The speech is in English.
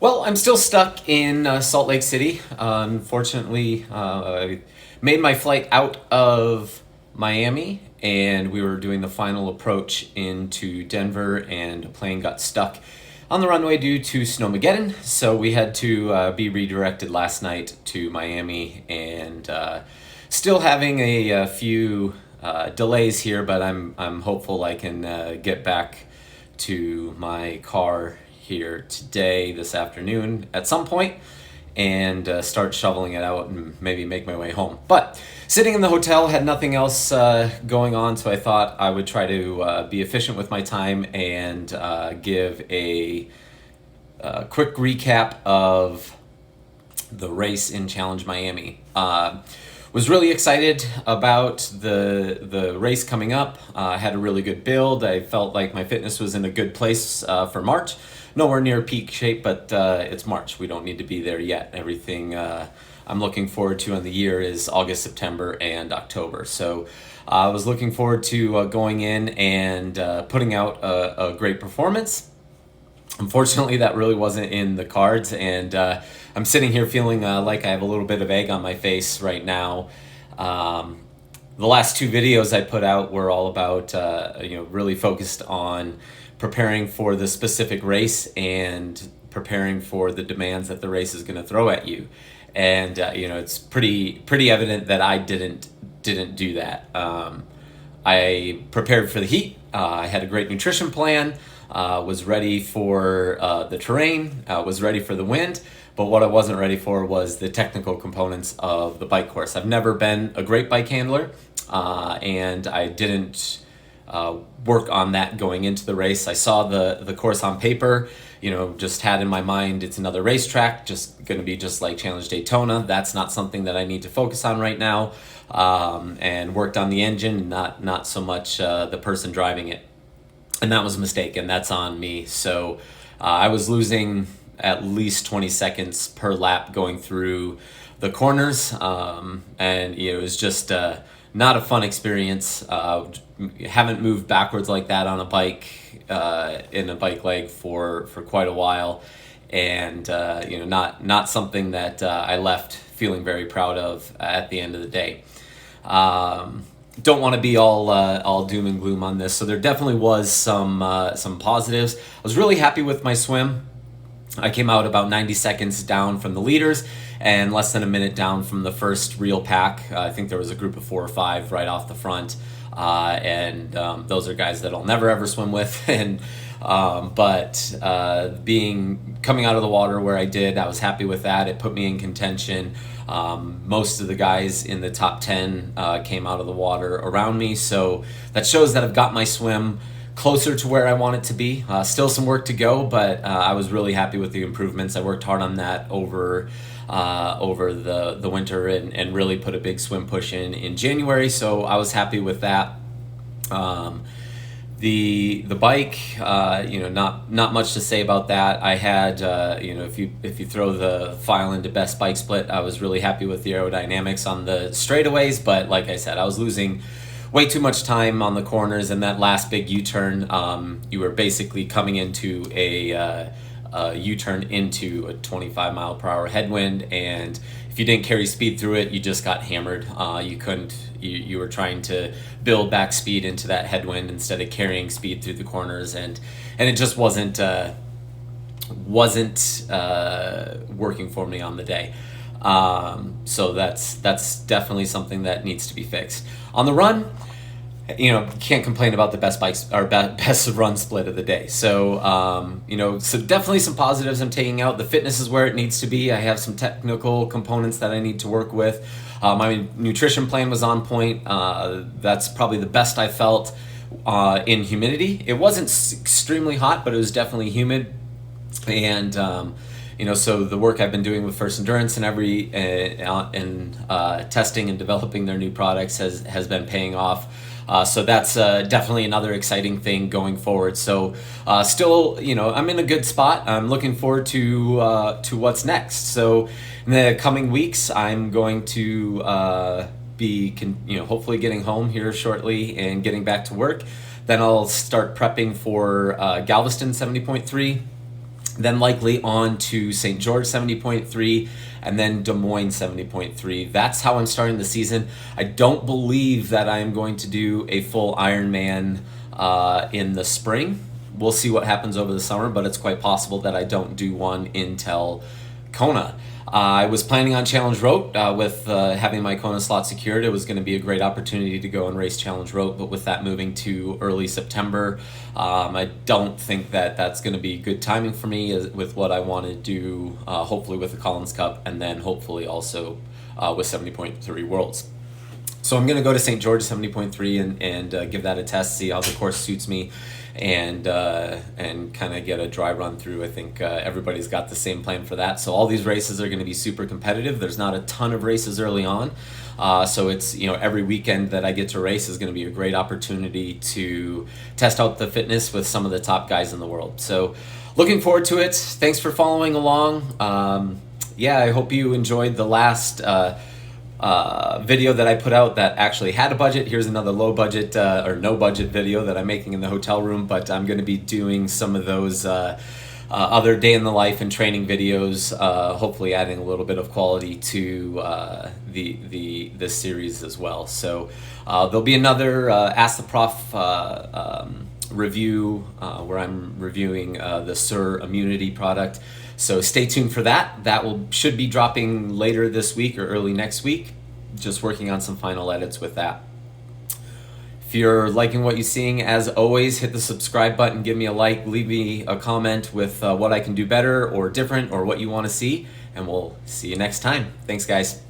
Well, I'm still stuck in Salt Lake City. Unfortunately, I made my flight out of Miami, and we were doing the final approach into Denver, and a plane got stuck on the runway due to Snowmageddon. So we had to be redirected last night to Miami, and still having a few delays here, but I'm hopeful I can get back to my car here today, this afternoon at some point, and start shoveling it out and maybe make my way home. But sitting in the hotel, had nothing else going on, so I thought I would try to be efficient with my time and give a quick recap of the race in Challenge Miami. Was really excited about the race coming up. I had a really good build. I felt like my fitness was in a good place for March. Nowhere near peak shape, but it's March. We don't need to be there yet. Everything I'm looking forward to in the year is August, September, and October. So I was looking forward to going in and putting out a great performance. Unfortunately, that really wasn't in the cards, and I'm sitting here feeling like I have a little bit of egg on my face right now. The last two videos I put out were all about, really focused on preparing for the specific race and preparing for the demands that the race is going to throw at you. And it's pretty evident that I didn't do that. I prepared for the heat. I had a great nutrition plan. Was ready for the terrain. Was ready for the wind. But what I wasn't ready for was the technical components of the bike course. I've never been a great bike handler, and I didn't work on that going into the race. I saw the course on paper, just had in my mind it's another racetrack, just going to be just like Challenge Daytona. That's not something that I need to focus on right now, and worked on the engine, not so much the person driving it. And that was a mistake, and that's on me. So I was losing at least 20 seconds per lap going through the corners, and it was just not a fun experience. Haven't moved backwards like that on a bike in a bike leg for quite a while, and not something that I left feeling very proud of at the end of the day. Don't want to be all doom and gloom on this. So there definitely was some positives. I was really happy with my swim. I came out about 90 seconds down from the leaders and less than a minute down from the first real pack. I think there was a group of 4 or 5 right off the front, and those are guys that I'll never ever swim with. And but coming out of the water where I did, I was happy with that. It put me in contention. Most of the guys in the top 10 came out of the water around me, so that shows that I've got my swim closer to where I want it to be. Still some work to go, but I was really happy with the improvements. I worked hard on that over the winter and really put a big swim push in January, so I was happy with that. The bike, not much to say about that. I had, if you throw the file into best bike split, I was really happy with the aerodynamics on the straightaways, but like I said, I was losing way too much time on the corners, and that last big U-turn, you were basically coming into a U-turn into a 25 mile per hour headwind, and if you didn't carry speed through it, you just got hammered. You were trying to build back speed into that headwind instead of carrying speed through the corners, and it just wasn't working for me on the day. So that's definitely something that needs to be fixed. On the run, can't complain about the best bikes or best run split of the day. So, so definitely some positives I'm taking out. The fitness is where it needs to be. I have some technical components that I need to work with. My nutrition plan was on point. That's probably the best I felt in humidity. It wasn't extremely hot, but it was definitely humid. And, so the work I've been doing with First Endurance and testing and developing their new products has been paying off. So that's definitely another exciting thing going forward. So still, I'm in a good spot. I'm looking forward to what's next. So in the coming weeks, I'm going to be hopefully getting home here shortly and getting back to work. Then I'll start prepping for Galveston 70.3. then likely on to St. George 70.3, and then Des Moines 70.3. That's how I'm starting the season. I don't believe that I'm going to do a full Ironman in the spring. We'll see what happens over the summer, but it's quite possible that I don't do one until Kona. I was planning on Challenge Road with having my Kona slot secured. It was going to be a great opportunity to go and race Challenge Road, but with that moving to early September, I don't think that that's going to be good timing for me with what I want to do, hopefully with the Collins Cup, and then hopefully also with 70.3 Worlds. So I'm going to go to St. George 70.3 and give that a test, see how the course suits me, and kind of get a dry run through. I think everybody's got the same plan for that. So all these races are going to be super competitive. There's not a ton of races early on. So it's, every weekend that I get to race is going to be a great opportunity to test out the fitness with some of the top guys in the world. So looking forward to it. Thanks for following along. I hope you enjoyed the last video that I put out that actually had a budget. Here's another low budget or no budget video that I'm making in the hotel room, but I'm going to be doing some of those other day in the life and training videos, hopefully adding a little bit of quality to this series as well. So there'll be another Ask the Prof review where I'm reviewing the Sur Immunity product. So stay tuned for that. That should be dropping later this week or early next week. Just working on some final edits with that. If you're liking what you're seeing, as always, hit the subscribe button, give me a like, leave me a comment with what I can do better or different or what you want to see, and we'll see you next time. Thanks, guys.